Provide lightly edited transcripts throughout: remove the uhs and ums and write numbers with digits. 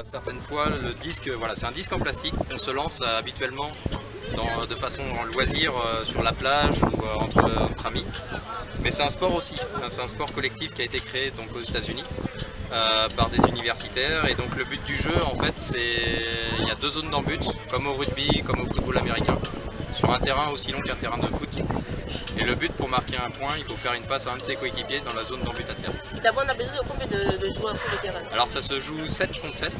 Certaines fois, le disque, voilà, c'est un disque en plastique qu'on se lance habituellement de façon en loisir sur la plage ou entre amis. Mais c'est un sport aussi, c'est un sport collectif qui a été créé donc, aux États-Unis par des universitaires. Et donc le but du jeu, en fait, il y a deux zones d'en-but, comme au rugby, comme au football américain, sur un terrain aussi long qu'un terrain de foot. Et le but, pour marquer un point, il faut faire une passe à un de ses coéquipiers dans la zone d'en-but adverse. Et d'abord, on a besoin de combien de joueurs sur le terrain? Alors ça se joue 7 contre 7,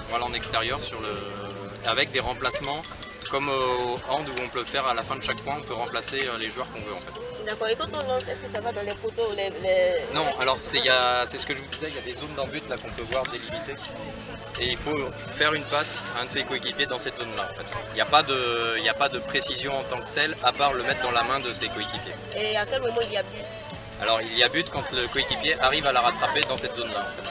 voilà, en extérieur, avec des remplacements, comme au hand où on peut faire à la fin de chaque point, on peut remplacer les joueurs qu'on veut en fait. D'accord, et quand on lance, est-ce que ça va dans les poteaux Non, alors c'est ce que je vous disais, il y a des zones d'en-but là qu'on peut voir délimitées. Et il faut faire une passe à un de ses coéquipiers dans cette zone-là. En fait. Il n'y a pas de précision en tant que telle, à part le mettre dans la main de ses coéquipiers. Et à quel moment il y a but? Alors il y a but quand le coéquipier arrive à la rattraper dans cette zone-là. En fait.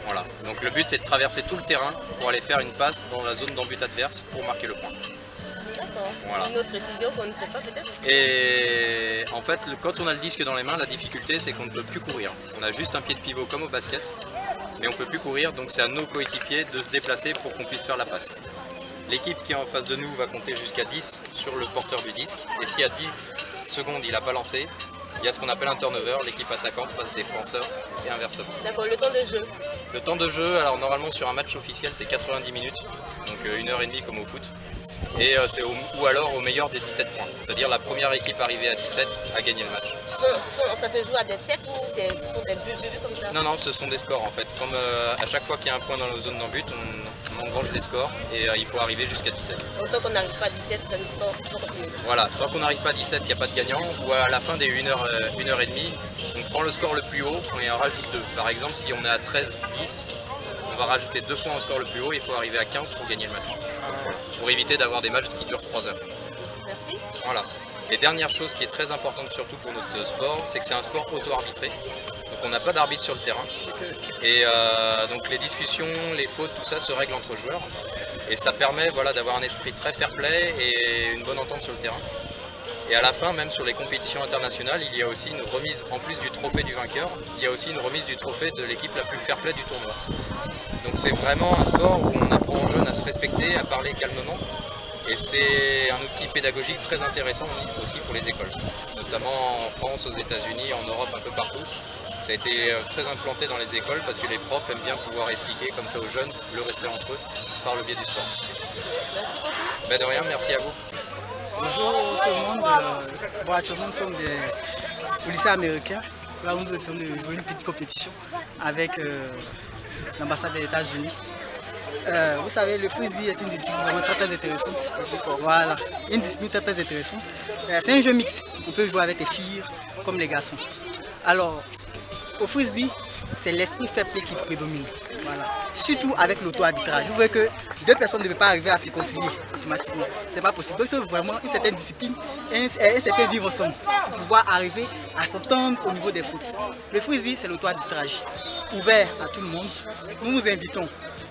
Voilà. Donc le but c'est de traverser tout le terrain pour aller faire une passe dans la zone d'en-but adverse pour marquer le point. D'accord. Voilà. Une autre précision qu'on ne sait pas peut-être? Et en fait, quand on a le disque dans les mains, la difficulté c'est qu'on ne peut plus courir. On a juste un pied de pivot comme au basket. Mais on ne peut plus courir, donc c'est à nos coéquipiers de se déplacer pour qu'on puisse faire la passe. L'équipe qui est en face de nous va compter jusqu'à 10 sur le porteur du disque, et si à 10 secondes il n'a pas lancé, il y a ce qu'on appelle un turnover, l'équipe attaquante passe défenseur et inversement. D'accord, le temps de jeu? Le temps de jeu, alors normalement sur un match officiel c'est 90 minutes, donc 1h30 comme au foot, et ou alors au meilleur des 17 points, c'est-à-dire la première équipe arrivée à 17 a gagné le match. Ça se joue à des sets ou ce sont des buts comme ça? Non, ce sont des scores en fait. Comme à chaque fois qu'il y a un point dans la zone d'en-but, on engrange les scores et il faut arriver jusqu'à 17. Donc tant qu'on n'arrive pas à 17, ça ne peut pas continuer. Voilà, tant qu'on n'arrive pas à 17, il n'y a pas de gagnant, ou à la fin des 1h30, on prend le score le plus haut et on rajoute 2. Par exemple, si on est à 13-10, on va rajouter 2 points au score le plus haut et il faut arriver à 15 pour gagner le match. Pour éviter d'avoir des matchs qui durent 3 heures. Merci. Voilà. Et dernière chose qui est très importante surtout pour notre sport, c'est que c'est un sport auto-arbitré. Donc on n'a pas d'arbitre sur le terrain. Et donc les discussions, les fautes, tout ça se règle entre joueurs. Et ça permet voilà, d'avoir un esprit très fair-play et une bonne entente sur le terrain. Et à la fin, même sur les compétitions internationales, il y a aussi une remise, en plus du trophée du vainqueur, il y a aussi une remise du trophée de l'équipe la plus fair-play du tournoi. Donc c'est vraiment un sport où on apprend aux jeunes à se respecter, à parler calmement. Et c'est un outil pédagogique très intéressant aussi pour les écoles, notamment en France, aux États-Unis, en Europe, un peu partout. Ça a été très implanté dans les écoles parce que les profs aiment bien pouvoir expliquer comme ça aux jeunes le respect entre eux par le biais du sport. Merci beaucoup. Ben de rien, merci à vous. Bonjour tout le monde, actuellement nous sommes au lycée américain. Là nous essayons de jouer une petite compétition avec l'ambassade des États-Unis. Vous savez, le frisbee est une discipline vraiment très intéressante. Voilà, une discipline très intéressante. C'est un jeu mixte. On peut jouer avec les filles comme les garçons. Alors, au frisbee, c'est l'esprit fair play qui prédomine. Voilà. Surtout avec l'auto-arbitrage. Vous voyez que deux personnes ne peuvent pas arriver à se concilier automatiquement. C'est pas possible. Donc, c'est vraiment une certaine discipline et un certain vivre ensemble pour pouvoir arriver à s'entendre au niveau des fautes. Le frisbee, c'est l'auto-arbitrage. Ouvert à tout le monde. Nous vous invitons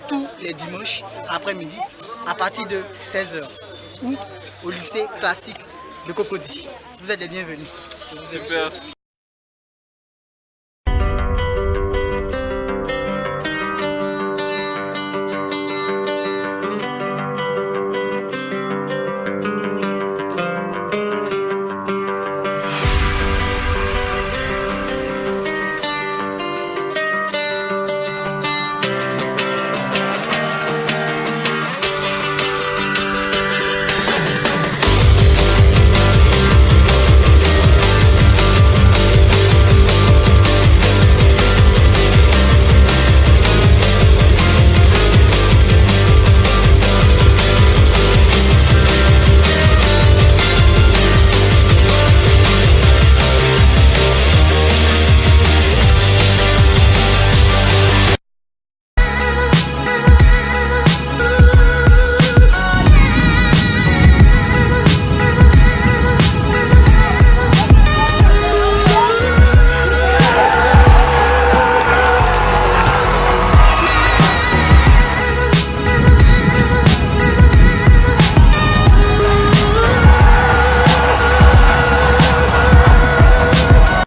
tous les dimanches après-midi à partir de 16h ou au lycée classique de Cocody. Vous êtes les bienvenus. Super.